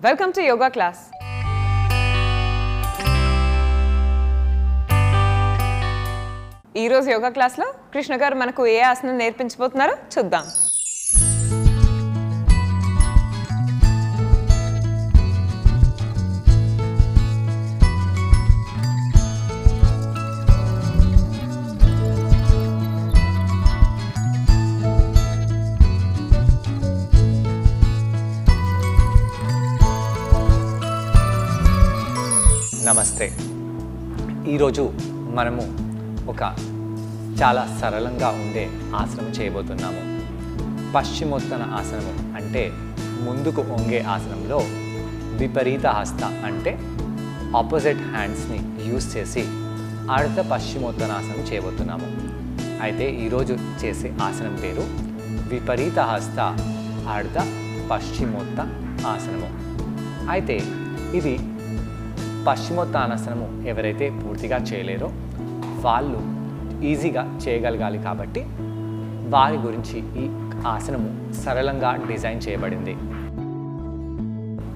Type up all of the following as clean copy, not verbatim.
Welcome to yoga class. ఈ రోజు yoga class లో కృష్ణ గారు మనకు ఏ ఆసనం నేర్పించబోతున్నారో చూద్దాం. నమస్తే. ఈరోజు మనము ఒక చాలా సరళంగా ఉండే ఆసనం చేయబోతున్నాము. పశ్చిమోత్తన ఆసనము అంటే ముందుకు వంగే ఆసనంలో విపరీత హస్త అంటే ఆపోజిట్ హ్యాండ్స్ని యూజ్ చేసి అర్ధ పశ్చిమోత్తనాసనం చేయబోతున్నాము. అయితే ఈరోజు చేసే ఆసనం పేరు విపరీత హస్త అర్ధ పశ్చిమోత్త ఆసనము. అయితే ఇది పశ్చిమోత్తానాసనము ఎవరైతే పూర్తిగా చేయలేరో వాళ్ళు ఈజీగా చేయగలగాలి కాబట్టి వారి గురించి ఈ ఆసనము సరళంగా డిజైన్ చేయబడింది.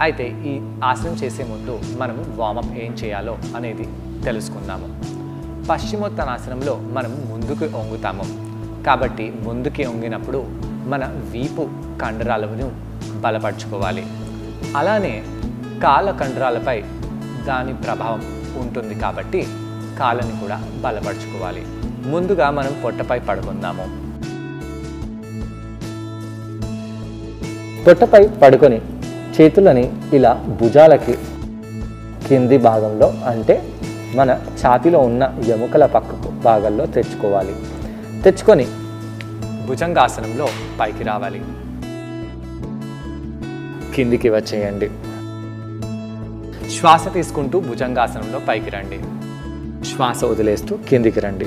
అయితే ఈ ఆసనం చేసే ముందు మనము వార్మప్ ఏం చేయాలో అనేది తెలుసుకుందాము. పశ్చిమోత్తానాసనంలో మనం ముందుకు వంగుతాము కాబట్టి ముందుకి వంగినప్పుడు మన వీపు కండరాలను బలపరుచుకోవాలి. అలానే కాళ్ళ కండరాలపై దాని ప్రభావం ఉంటుంది కాబట్టి కాళ్ళని కూడా బలపరుచుకోవాలి. ముందుగా మనం పొట్టపై పడుకుందాము. పొట్టపై పడుకొని చేతులని ఇలా భుజాలకి కింది భాగంలో అంటే మన ఛాతీలో ఉన్న ఎముకల పక్కకు భాగంలో తెచ్చుకోవాలి. తెచ్చుకొని భుజంగాసనంలో పైకి రావాలి. కిందికి వచ్చేయండి. శ్వాస తీసుకుంటూ భుజంగాసనంలో పైకి రండి. శ్వాస వదిలేస్తూ కిందికి రండి.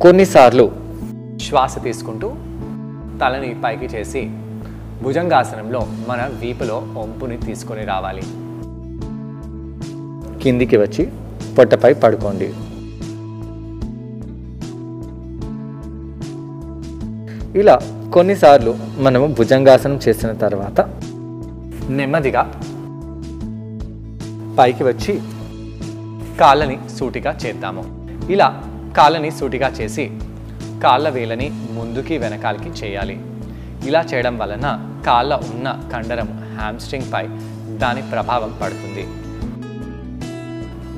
కొన్నిసార్లు శ్వాస తీసుకుంటూ తలని పైకి చేసి భుజంగాసనంలో మన వీపులో వంపుని తీసుకొని రావాలి. కిందికి వచ్చి పొట్టపై పడుకోండి. ఇలా కొన్నిసార్లు మనము భుజంగాసనం చేసిన తర్వాత నెమ్మదిగా పైకి వచ్చి కాళ్ళని సూటిగా చేద్దాము. ఇలా కాళ్ళని సూటిగా చేసి కాళ్ళ వేలని ముందుకి వెనకాలకి చేయాలి. ఇలా చేయడం వలన కాళ్ళ ఉన్న కండరం హ్యామ్స్ట్రింగ్ పై దాని ప్రభావం పడుతుంది.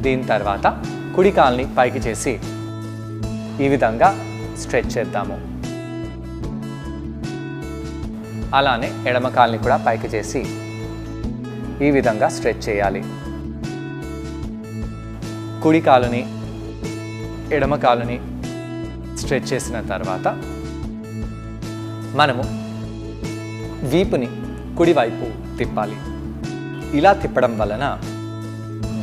దీని తర్వాత కుడి కాల్ని పైకి చేసి ఈ విధంగా స్ట్రెచ్ చేద్దాము. అలానే ఎడమ కాల్ని కూడా పైకి చేసి ఈ విధంగా స్ట్రెచ్ చేయాలి. కుడి కాలుని ఎడమ కాలుని స్ట్రెచ్ చేసిన తర్వాత మనము వీపుని కుడివైపు తిప్పాలి. ఇలా తిప్పడం వలన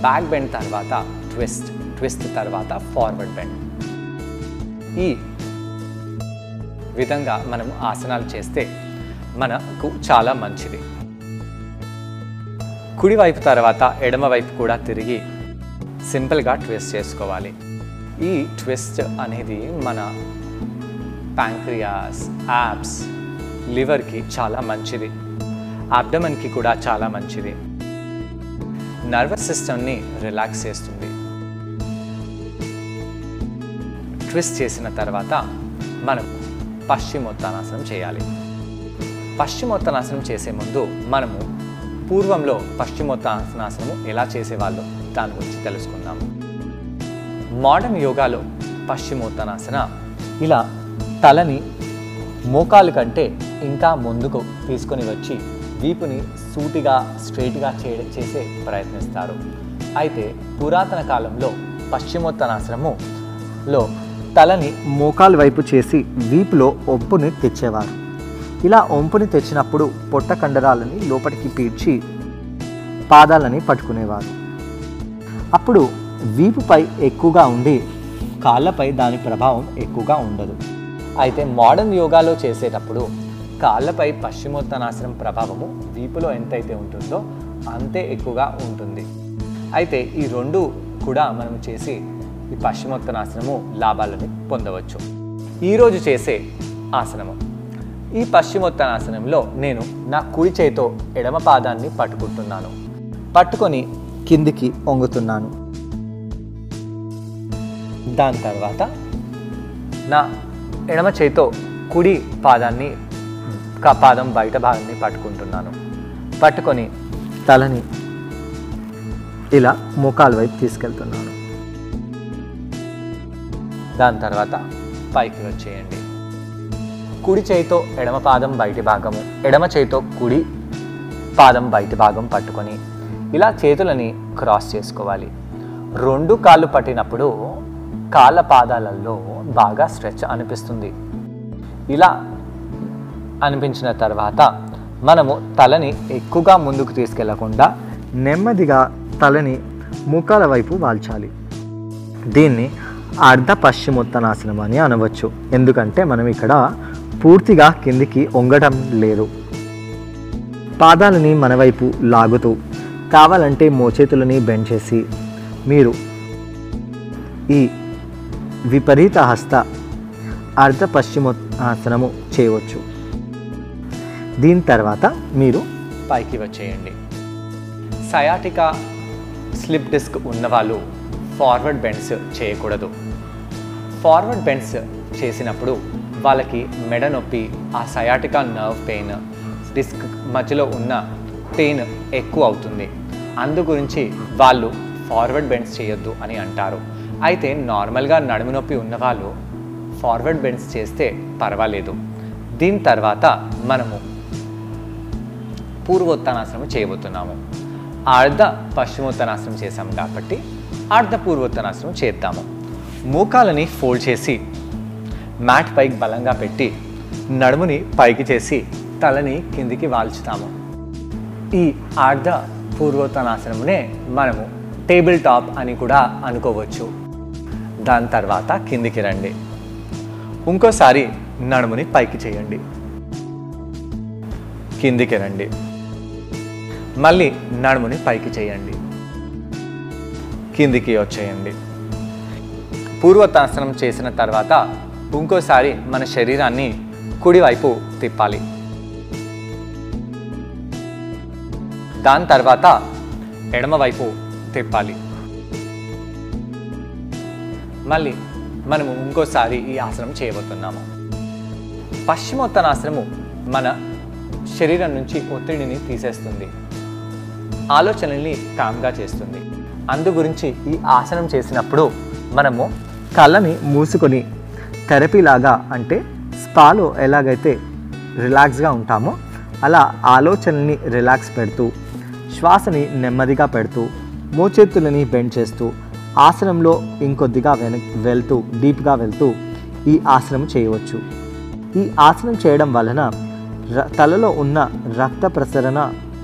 బ్యాక్ బెండ్ తర్వాత ట్విస్ట్ తర్వాత ఫార్వర్డ్ బెండ్. ఈ విధంగా మనము ఆసనాలు చేస్తే మనకు చాలా మంచిది. కుడివైపు తర్వాత ఎడమవైపు కూడా తిరిగి సింపుల్గా ట్విస్ట్ చేసుకోవాలి. ఈ ట్విస్ట్ అనేది మన ప్యాంక్రియాస్, యాప్స్, లివర్కి చాలా మంచిది. అబ్డమన్కి కూడా చాలా మంచిది. నర్వస్ సిస్టమ్ని రిలాక్స్ చేస్తుంది. ట్విస్ట్ చేసిన తర్వాత మనం పశ్చిమోత్తానాసనం చేయాలి. పశ్చిమోత్తానాసనం చేసే ముందు మనము పూర్వంలో పశ్చిమోత్తానాసనము ఎలా చేసేవాళ్ళు దాని గురించి తెలుసుకుందాము. మోడర్న్ యోగాలో పశ్చిమోత్తానాసన ఇలా తలని మోకాలు కంటే ఇంకా ముందుకు తీసుకొని వచ్చి వీపుని సూటిగా స్ట్రైట్గా చేసే ప్రయత్నిస్తారు. అయితే పురాతన కాలంలో పశ్చిమోత్తానాసనములో తలని మోకాలు వైపు చేసి వీపులో వంపుని తెచ్చేవారు. ఇలా వంపుని తెచ్చినప్పుడు పొట్ట కండరాలని లోపలికి పీడ్చి పాదాలని పట్టుకునేవారు. అప్పుడు వీపుపై ఎక్కువగా ఉండి కాళ్ళపై దాని ప్రభావం ఎక్కువగా ఉండదు. అయితే మోడర్న్ యోగాలో చేసేటప్పుడు కాళ్ళపై పశ్చిమోత్తానాసనం ప్రభావము వీపులో ఎంతైతే ఉంటుందో అంతే ఎక్కువగా ఉంటుంది. అయితే ఈ రెండు కూడా మనం చేసి ఈ పశ్చిమోత్తానాసనము లాభాలని పొందవచ్చు. ఈరోజు చేసే ఆసనము ఈ పశ్చిమోత్తానాసనంలో నేను నా కుడి చేతితో ఎడమ పాదాన్ని పట్టుకుంటున్నాను. పట్టుకొని కిందికి వంగుతున్నాను. దాని తర్వాత నా ఎడమ చేతితో కుడి పాదం బయట భాగాన్ని పట్టుకుంటున్నాను. పట్టుకొని తలని ఇలా మోకాలు వైపు తీసుకెళ్తున్నాను. దాని తర్వాత పైకి వచ్చేయండి. కుడి చేయితో ఎడమ పాదం బయటి భాగము, ఎడమ చేయితో కుడి పాదం బయటి భాగం పట్టుకొని ఇలా చేతులని క్రాస్ చేసుకోవాలి. రెండు కాళ్ళు పట్టినప్పుడు కాళ్ళ పాదాలలో బాగా స్ట్రెచ్ అనిపిస్తుంది. ఇలా అనిపించిన తర్వాత మనము తలని ఎక్కువగా ముందుకు తీసుకెళ్లకుండా నెమ్మదిగా తలని మోకాల వైపు వాల్చాలి. దీన్ని అర్ధ పశ్చిమోత్తానాసనం అని అనవచ్చు. ఎందుకంటే మనం ఇక్కడ పూర్తిగా కిందికి వంగడం లేదు. పాదాలని మన వైపు లాగుతూ కావాలంటే మోచేతులని బెండ్ చేసి మీరు ఈ విపరీత హస్త అర్ధ పశ్చిమోత్తానాసనము చేయవచ్చు. దీని తర్వాత మీరు పైకి వచ్చేయండి. సయాటికా స్లిప్ డిస్క్ ఉన్నవాళ్ళు ఫార్వర్డ్ బెండ్స్ చేయకూడదు. ఫార్వర్డ్ బెండ్స్ చేసినప్పుడు వాళ్ళకి మెడ నొప్పి, ఆ సయాటికా నర్వ్ పెయిన్, డిస్క్ మధ్యలో ఉన్న పెయిన్ ఎక్కువ అవుతుంది. అందు గురించి వాళ్ళు ఫార్వర్డ్ బెండ్స్ చేయొద్దు అని అంటారు. అయితే నార్మల్గా నడుము నొప్పి ఉన్నవాళ్ళు ఫార్వర్డ్ బెండ్స్ చేస్తే పర్వాలేదు. దీని తర్వాత మనము పూర్వోత్తానాసనం చేయబోతున్నాము. అర్ధ పశ్చిమోత్తానాసనం చేసాం కాబట్టి అర్ధ పూర్వోత్తానాసనం చేద్దాము. మోకాలని ఫోల్డ్ చేసి మ్యాట్ పైకి బలంగా పెట్టి నడుముని పైకి చేసి తలని కిందికి వాల్చుతాము. ఈ అర్ధ పూర్వోత్తానాసనమునే మనము టేబుల్ టాప్ అని కూడా అనుకోవచ్చు. దాని తర్వాత కిందికి రండి. ఇంకోసారి నడుముని పైకి చేయండి. కిందికి రండి. మళ్ళీ నడుముని పైకి చేయండి. కిందికి వచ్చేయండి. పూర్వోత్తానాసనం చేసిన తర్వాత ఇంకోసారి మన శరీరాన్ని కుడివైపు తిప్పాలి. దాని తర్వాత ఎడమవైపు తిప్పాలి. మళ్ళీ మనము ఇంకోసారి ఈ ఆసనం చేయబోతున్నాము. పశ్చిమోత్తానాసనము మన శరీరం నుంచి ఒత్తిడిని తీసేస్తుంది, ఆలోచనల్ని కామ్గా చేస్తుంది. అందు గురించి ఈ ఆసనం చేసినప్పుడు మనము కళ్ళని మూసుకొని థెరపీలాగా, అంటే స్పాలో ఎలాగైతే రిలాక్స్గా ఉంటామో అలా ఆలోచనల్ని రిలాక్స్ పెడుతూ, శ్వాసని నెమ్మదిగా పెడుతూ, మోచేతులని బెండ్ చేస్తూ ఆసనంలో ఇంకొద్దిగా వెళ్తూ డీప్గా వెళ్తూ ఈ ఆసనం చేయవచ్చు. ఈ ఆసనం చేయడం వలన తలలో ఉన్న రక్త ప్రసరణ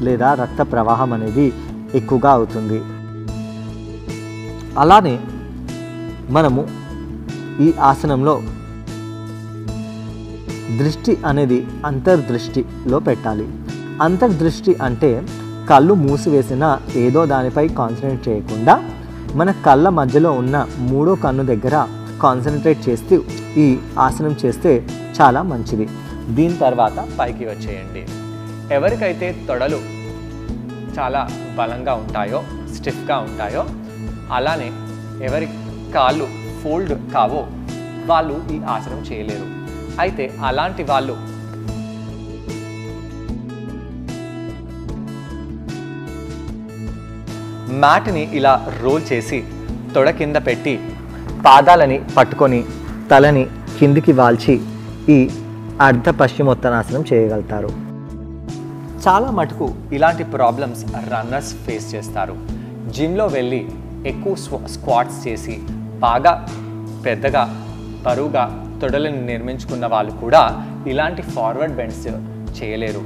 లేదా రక్త ప్రవాహం అనేది ఎక్కువగా అవుతుంది. అలానే మనము ఈ ఆసనంలో దృష్టి అనేది అంతర్దృష్టిలో పెట్టాలి. అంతర్దృష్టి అంటే కళ్ళు మూసివేసిన ఏదో దానిపై కాన్సన్ట్రేట్ చేయకుండా మన కళ్ళ మధ్యలో ఉన్న మూడో కన్ను దగ్గర కాన్సన్ట్రేట్ చేస్తూ ఈ ఆసనం చేస్తే చాలా మంచిది. దీని తర్వాత పైకి వచ్చేయండి. ఎవరికైతే తొడలు చాలా బలంగా ఉంటాయో, స్టిఫ్గా ఉంటాయో, అలానే ఎవరి కాళ్ళు ఫోల్డ్ కావో వాళ్ళు ఈ ఆసనం చేయలేరు. అయితే అలాంటి వాళ్ళు మ్యాట్ని ఇలా రోల్ చేసి తొడ కింద పెట్టి పాదాలని పట్టుకొని తలని కిందికి వాల్చి ఈ అర్ధ పశ్చిమోత్తానాసనం చేయగలుగుతారు. చాలా మటుకు ఇలాంటి ప్రాబ్లమ్స్ రన్నర్స్ ఫేస్ చేస్తారు. జిమ్లో వెళ్ళి ఎక్కువ స్క్వాట్స్ చేసి బాగా పెద్దగా బరువుగా తొడలను నిర్మించుకున్న వాళ్ళు కూడా ఇలాంటి ఫార్వర్డ్ బెండ్స్ చేయలేరు.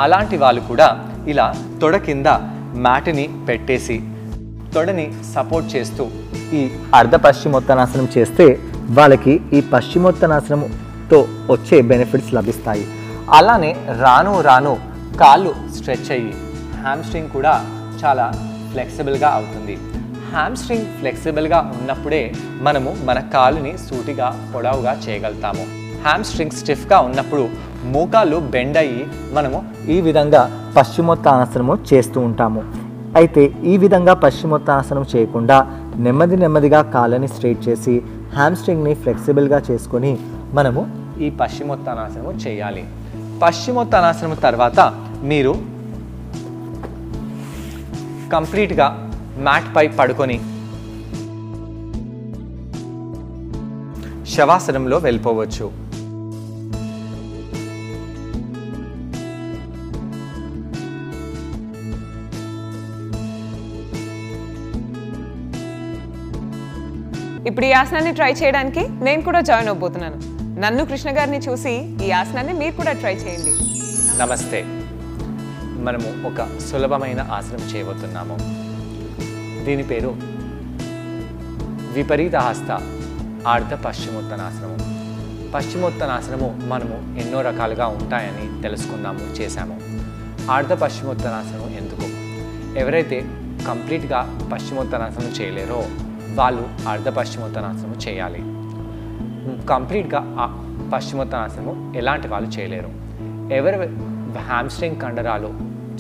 అలాంటి వాళ్ళు కూడా ఇలా తొడ కింద మ్యాట్ని పెట్టేసి తొడని సపోర్ట్ చేస్తూ ఈ అర్ధ పశ్చిమోత్తానాసనం చేస్తే వాళ్ళకి ఈ పశ్చిమోత్తానాసనంతో వచ్చే బెనిఫిట్స్ లభిస్తాయి. అలానే రాను రాను కాళ్ళు స్ట్రెచ్ అయ్యి హ్యామ్స్ట్రింగ్ కూడా చాలా ఫ్లెక్సిబుల్గా అవుతుంది. హ్యామ్స్ట్రింగ్ ఫ్లెక్సిబుల్గా ఉన్నప్పుడే మనము మన కాలుని సూటిగా పొడవుగా చేయగలుగుతాము. హ్యామ్ స్ట్రింగ్ స్టిఫ్గా ఉన్నప్పుడు మోకాలు బెండ్ అయ్యి మనము ఈ విధంగా పశ్చిమోత్తానాసనము చేస్తూ ఉంటాము. అయితే ఈ విధంగా పశ్చిమోత్తానాసనం చేయకుండా నెమ్మదిగా కాళ్ళని స్ట్రైట్ చేసి హ్యామ్ స్ట్రింగ్ని ఫ్లెక్సిబుల్గా చేసుకొని మనము ఈ పశ్చిమోత్తానాసనము చేయాలి. పశ్చిమోత్తానాసనం తర్వాత మీరు కంప్లీట్గా మ్యాట్ పై పడుకొని శవాసనంలో వెళ్ళిపోవచ్చు. ఇప్పుడు ఈ ఆసనాన్ని ట్రై చేయడానికి నేను కూడా జాయిన్ అవబోతున్నాను. నన్ను కృష్ణ గారిని చూసి ఈ ఆసనాన్ని మీరు కూడా ట్రై చేయండి. నమస్తే. మనము ఒక సులభమైన ఆసనం చేయబోతున్నాము. దీని పేరు విపరీత హస్త ఆర్ధ పశ్చిమోత్తనాసనము. పశ్చిమోత్తనాసనము మనము ఎన్నో రకాలుగా ఉంటాయని తెలుసుకున్నాము, చేశాము. ఆర్ధ పశ్చిమోత్తనాసనం ఎందుకు? ఎవరైతే కంప్లీట్గా పశ్చిమోత్తనాసనం చేయలేరో వాళ్ళు అర్ధ పశ్చిమోత్తనాసనం చేయాలి. కంప్లీట్గా పశ్చిమోత్తనాసనము ఎలాంటి వాళ్ళు చేయలేరు. ఎవరి హ్యామ్స్ట్రింగ్ కండరాలు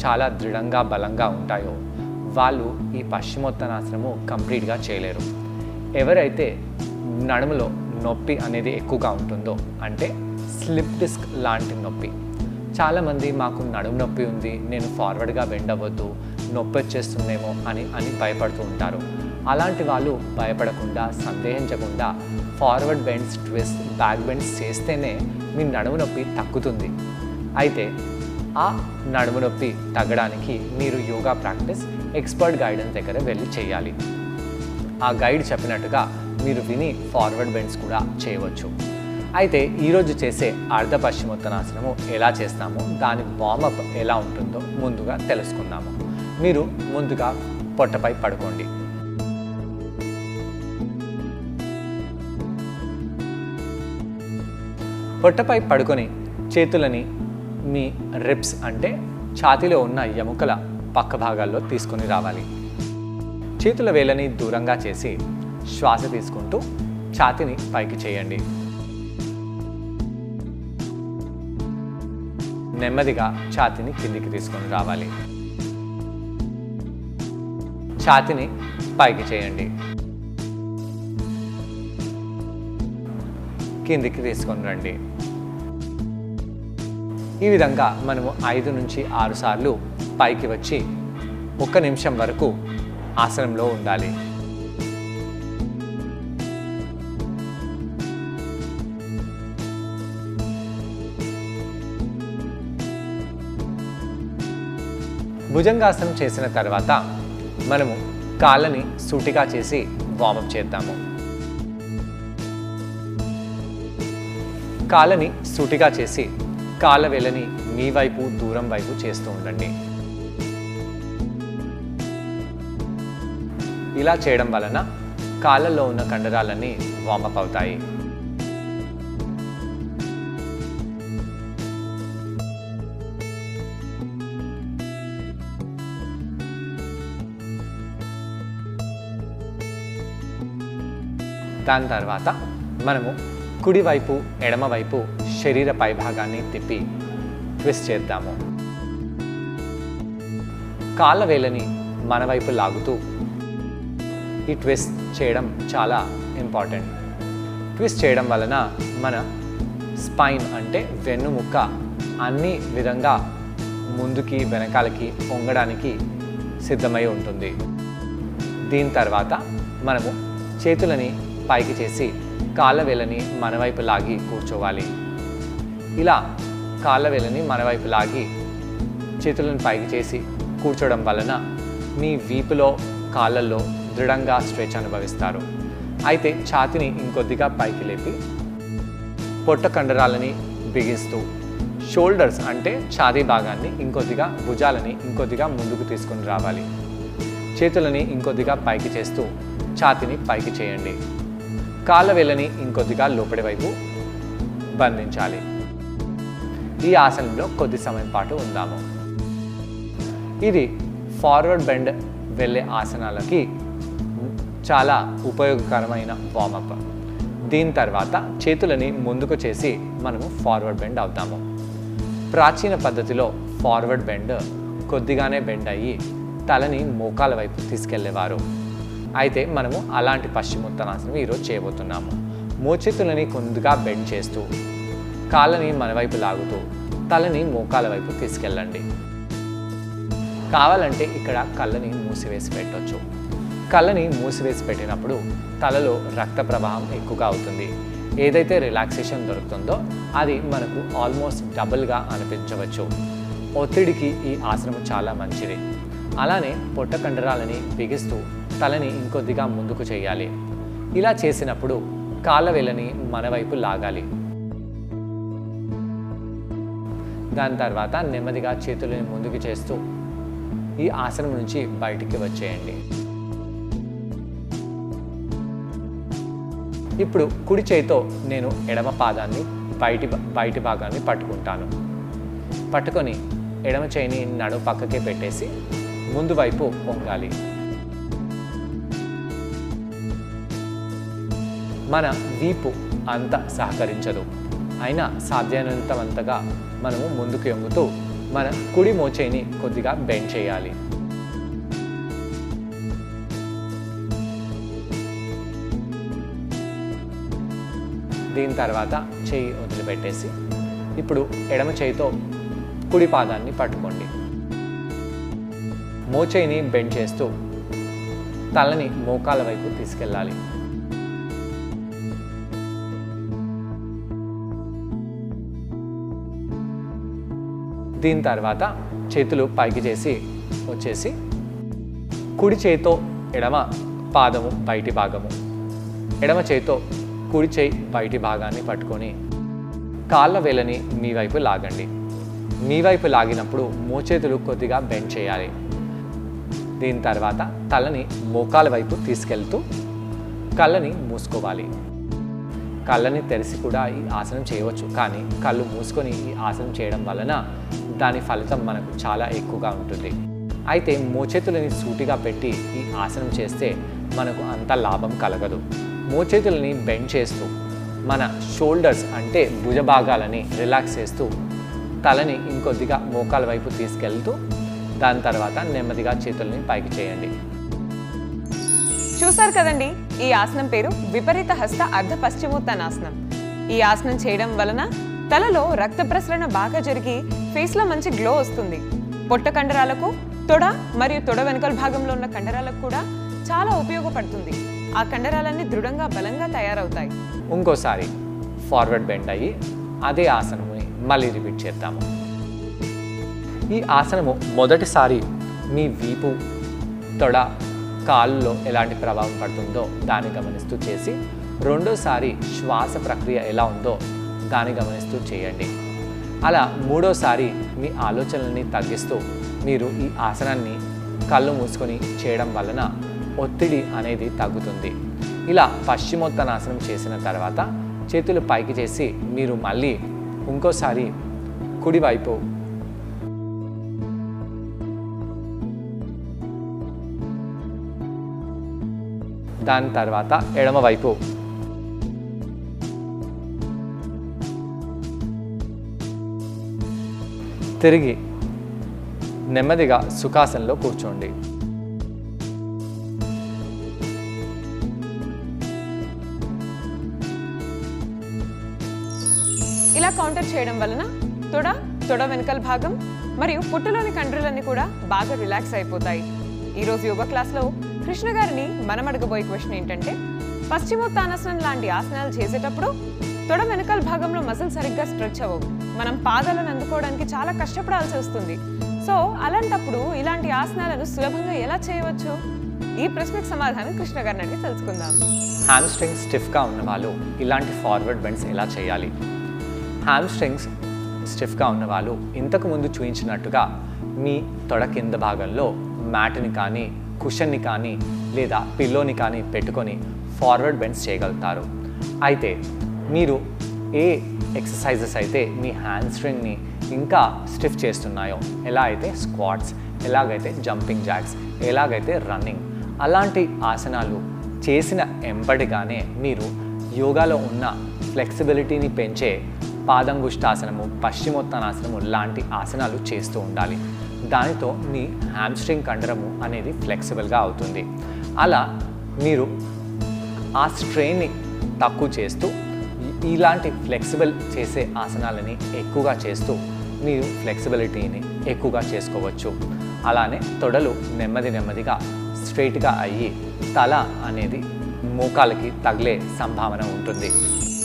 చాలా దృఢంగా బలంగా ఉంటాయో వాళ్ళు ఈ పశ్చిమోత్తనాసనము కంప్లీట్గా చేయలేరు. ఎవరైతే నడుములో నొప్పి అనేది ఎక్కువగా ఉంటుందో, అంటే స్లిప్ డిస్క్ లాంటి నొప్పి, చాలామంది మాకు నడుము నొప్పి ఉంది, నేను ఫార్వర్డ్గా బెండ్ అవ్వద్దు, నొప్పి వచ్చేస్తుందేమో అని భయపడుతూ ఉంటారు. అలాంటి వాళ్ళు భయపడకుండా, సందేహించకుండా forward bends, twist, back bends చేస్తేనే మీ నడుము నొప్పి తగ్గుతుంది. అయితే ఆ నడుము నొప్పి తగ్గడానికి మీరు యోగా ప్రాక్టీస్ ఎక్స్పర్ట్ గైడెన్స్ దగ్గర వెళ్ళి చేయాలి. ఆ గైడ్ చెప్పినట్టుగా మీరు విని ఫార్వర్డ్ బెండ్స్ కూడా చేయవచ్చు. అయితే ఈరోజు చేసే అర్ధ పశ్చిమోత్తనాసనము ఎలా చేస్తామో, దాని వార్మప్ ఎలా ఉంటుందో ముందుగా తెలుసుకుందాము. మీరు ముందుగా పొట్టపై పడుకోండి. పొట్టపై పడుకొని చేతులని మీ రిబ్స్ అంటే ఛాతీలో ఉన్న ఎముకల పక్క భాగాల్లో తీసుకొని రావాలి. చేతుల వేళ్ళని దూరంగా చేసి శ్వాస తీసుకుంటూ ఛాతీని పైకి చేయండి. నెమ్మదిగా ఛాతీని కిందికి తీసుకొని రావాలి. ఛాతీని పైకి చేయండి. కిందికి తీసుకొని రండి. ఈ విధంగా మనము 5 నుంచి 6 సార్లు పైకి వచ్చి 1 నిమిషం వరకు ఆసనంలో ఉండాలి. భుజంగాసనం చేసిన తర్వాత మనము కాళ్ళని సూటిగా చేసి వార్మప్ చేద్దాము. కాళ్ళని సూటిగా చేసి కాళ్ళ వేళ్ళని మీ వైపు దూరం వైపు చేస్తూ ఉండండి. ఇలా చేయడం వలన కాళ్ళల్లో ఉన్న కండరాలన్నీ వార్మప్ అవుతాయి. దాని తర్వాత మనము కుడివైపు ఎడమవైపు శరీర పైభాగాన్ని తిప్పి ట్విస్ట్ చేద్దాము. కాళ్ళ వేళ్ళని మన వైపు లాగుతూ ఈ ట్విస్ట్ చేయడం చాలా ఇంపార్టెంట్. ట్విస్ట్ చేయడం వలన మన స్పైన్ అంటే వెన్నుముక్క అన్ని విధంగా ముందుకి వెనకాలకి వంగడానికి సిద్ధమై ఉంటుంది. దీని తర్వాత మనము చేతులని పైకి చేసి కాళ్ళ వేళ్ళని మన వైపు లాగి కూర్చోవాలి. ఇలా కాళ్ళ వేళ్ళని మన వైపు లాగి చేతులను పైకి చేసి కూర్చోవడం వలన మీ వీపులో కాళ్ళల్లో దృఢంగా స్ట్రెచ్ అనుభవిస్తారు. అయితే ఛాతీని ఇంకొద్దిగా పైకి లేపి పొట్ట కండరాలని బిగిస్తూ షోల్డర్స్ అంటే ఛాతీ భాగాన్ని ఇంకొద్దిగా, భుజాలని ఇంకొద్దిగా ముందుకు తీసుకొని రావాలి. చేతులని ఇంకొద్దిగా పైకి చేస్తూ ఛాతీని పైకి చేయండి. కాళ్ళ వేళ్ళని ఇంకొద్దిగా లోపలి వైపు బంధించాలి. ఈ ఆసనంలో కొద్ది సమయం పాటు ఉందాము. ఇది ఫార్వర్డ్ బెండ్ వెళ్ళే ఆసనాలకి చాలా ఉపయోగకరమైన వార్మప్. దీని తర్వాత చేతులని ముందుకు చేసి మనము ఫార్వర్డ్ బెండ్ అవుతాము. ప్రాచీన పద్ధతిలో ఫార్వర్డ్ బెండ్ కొద్దిగానే బెండ్ అయ్యి తలని మోకాల వైపు తీసుకెళ్లేవారు. అయితే మనము అలాంటి పశ్చిమోత్తానాసనం ఈరోజు చేయబోతున్నాము. మోచేతులని కొద్దిగా బెండ్ చేస్తూ కాళ్ళని మన వైపు లాగుతూ తలని మోకాల వైపు తీసుకెళ్ళండి. కావాలంటే ఇక్కడ కళ్ళని మూసివేసి పెట్టవచ్చు. కళ్ళని మూసివేసి పెట్టినప్పుడు తలలో రక్త ప్రవాహం ఎక్కువగా అవుతుంది. ఏదైతే రిలాక్సేషన్ దొరుకుతుందో అది మనకు ఆల్మోస్ట్ డబుల్గా అనిపించవచ్చు. ఒత్తిడికి ఈ ఆసనం చాలా మంచిది. అలానే పొట్ట కండరాలని బిగిస్తూ తలని ఇంకొద్దిగా ముందుకు చేయాలి. ఇలా చేసినప్పుడు కాళ్ళ వేళ్ళని మన వైపు లాగాలి. దాని తర్వాత నెమ్మదిగా చేతులని ముందుకు చేస్తూ ఈ ఆసనం నుంచి బయటికి వచ్చేయండి. ఇప్పుడు కుడి చేయితో నేను ఎడమ పాదాన్ని బయటి భాగాన్ని పట్టుకుంటాను. పట్టుకొని ఎడమ చేయిని నడుము పక్కకే పెట్టేసి ముందు వైపు వంగాలి. మన వీపు అంత సహకరించదు, అయినా సాధ్యమైనంతగా మనము ముందుకు వంగుతూ మన కుడి మోచేయిని కొద్దిగా బెండ్ చేయాలి. దీని తర్వాత చేయి వదిలిపెట్టేసి ఇప్పుడు ఎడమ చేయితో కుడి పాదాన్ని పట్టుకోండి. మోచేయిని బెండ్ చేస్తూ తలని మోకాల వైపు తీసుకెళ్ళాలి. దీని తర్వాత చేతులు పైకి చేసి వచ్చేసి కుడి చేయితో ఎడమ పాదము బయటి భాగము, ఎడమ చేయితో కుడి చేయి బయటి భాగాన్ని పట్టుకొని కాళ్ళ వేళ్ళని మీ వైపు లాగండి. మీ వైపు లాగినప్పుడు మోచేతులు కొద్దిగా బెండ్ చేయాలి. దీని తర్వాత తలని మోకాల వైపు తీసుకెళ్తూ కళ్ళని మూసుకోవాలి. కళ్ళని తెరిచి కూడా ఈ ఆసనం చేయవచ్చు, కానీ కళ్ళు మూసుకొని ఈ ఆసనం చేయడం వలన దాని ఫలితం మనకు చాలా ఎక్కువగా ఉంటుంది. అయితే మోచేతులని సూటిగా పెట్టి ఈ ఆసనం చేస్తే మనకు అంత లాభం కలగదు. మోచేతులని బెండ్ చేస్తూ మన షోల్డర్స్ అంటే భుజభాగాలని రిలాక్స్ చేస్తూ తలని ఇంకొద్దిగా మోకాల వైపు తీసుకెళ్తూ దాని తర్వాత నెమ్మదిగా చేతుల్ని పైకి చేయండి. చూసారు కదండి, ఈ ఆసనం పేరు విపరీత హస్త అర్ధ పశ్చిమోత్తానాసనం. ఈ ఆసనం చేయడం వలన తలలో రక్త ప్రసరణ బాగా జరిగి ఫేస్లో మంచి గ్లో వస్తుంది. పొట్ట కండరాలకు, తొడ మరియు తొడ వెనుకల భాగంలో ఉన్న కండరాలకు కూడా చాలా ఉపయోగపడుతుంది. ఆ కండరాలన్నీ దృఢంగా బలంగా తయారవుతాయి. ఇంకోసారి ఫార్వర్డ్ బెండ్ అయ్యి అదే ఆసనముని మళ్ళీ రిపీట్ చేద్దాము. ఈ ఆసనము మొదటిసారి మీ వీపు, తొడ, కాళ్ళలో ఎలాంటి ప్రభావం పడుతుందో దాన్ని గమనిస్తూ చేసి రెండోసారి శ్వాస ప్రక్రియ ఎలా ఉందో దాన్ని గమనిస్తూ చేయండి. అలా మూడోసారి మీ ఆలోచనల్ని తగ్గిస్తూ మీరు ఈ ఆసనాన్ని కళ్ళు మూసుకొని చేయడం వలన ఒత్తిడి అనేది తగ్గుతుంది. ఇలా పశ్చిమోత్తానాసనం చేసిన తర్వాత చేతులు పైకి చేసి మీరు మళ్ళీ ఇంకోసారి కుడివైపు దాని తర్వాత ఎడమవైపు తిరిగి నెమ్మదిగా సుఖాసనంలో కూర్చోండి. ఇలా కౌంటర్ చేయడం వలన తొడ వెనకల భాగం మరియు పుట్టులోని కండరాలన్నీ కూడా బాగా రిలాక్స్ అయిపోతాయి. ఈరోజు యోగా క్లాస్లో కృష్ణ గారిని మనం అడగబోయే క్వశ్చన్ ఏంటంటే, పశ్చిమోత్తానాసనం లాంటి ఆసనాలు చేసేటప్పుడు తొడ వెనకాల భాగంలో మజిల్ సరిగ్గా స్ట్రెచ్ అవ్వవు. మనం పాదాలను అందుకోవడానికి చాలా కష్టపడాల్సి వస్తుంది. సో అలాంటప్పుడు ఇలాంటి ఆసనాలను సులభంగా ఎలా చేయవచ్చు? ఈ ప్రశ్నకు సమాధానం కృష్ణ గారిని అడిగి తెలుసుకుందాం. హ్యామ్ స్ట్రింగ్స్ స్టిఫ్గా ఉన్న వాళ్ళు ఇలాంటి ఫార్వర్డ్ బెండ్స్ ఎలా చేయాలి? హ్యామ్ స్ట్రింగ్స్ స్టిఫ్గా ఉన్న వాళ్ళు ఇంతకు ముందు చూపించినట్టుగా మీ తొడ కింద భాగంలో మ్యాట్ని కానీ, కుషన్ని కానీ లేదా పిల్లోని కానీ పెట్టుకొని ఫార్వర్డ్ బెండ్స్ చేయగలుగుతారు. అయితే మీరు ఏ ఎక్సర్సైజెస్ అయితే మీ హ్యామ్ స్ట్రింగ్ని ఇంకా స్టిఫ్ చేస్తున్నాయో, ఎలా అయితే స్క్వాట్స్, ఎలాగైతే జంపింగ్ జాక్స్, ఎలాగైతే రన్నింగ్, అలాంటి ఆసనాలు చేసిన ఎంబడిగానే మీరు యోగాలో ఉన్న ఫ్లెక్సిబిలిటీని పెంచే పాదంగుష్టాసనము, పశ్చిమోత్తానాసనము లాంటి ఆసనాలు చేస్తూ ఉండాలి. దానితో మీ హ్యామ్స్ట్రింగ్ కండరము అనేది ఫ్లెక్సిబుల్గా అవుతుంది. అలా మీరు ఆ స్ట్రెయిన్ని తక్కువ చేస్తూ ఇలాంటి ఫ్లెక్సిబుల్ చేసే ఆసనాలని ఎక్కువగా చేస్తూ మీరు ఫ్లెక్సిబిలిటీని ఎక్కువగా చేసుకోవచ్చు. అలానే తొడలు నెమ్మదిగా స్ట్రైట్గా అయ్యి తల అనేది మోకాలకి తగిలే సంభావన ఉంటుంది.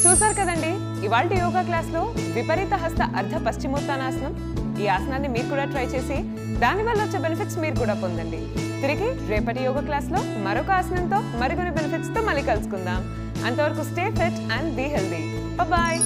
చూసారు కదండి, ఇవాల్టి యోగా క్లాస్లో విపరీత హస్త అర్ధ పశ్చిమోత్తానాసనం. ఈ ఆసనాన్ని మీరు కూడా ట్రై చేసి దానివల్ల వచ్చే బెనిఫిట్స్ మీరు కూడా పొందండి. తిరిగి రేపటి యోగా క్లాస్లో మరొక ఆసనంతో మరికొన్ని బెనిఫిట్స్తో మళ్ళీ కలుసుకుందాం. అంతవరకు stay fit and be healthy. Bye.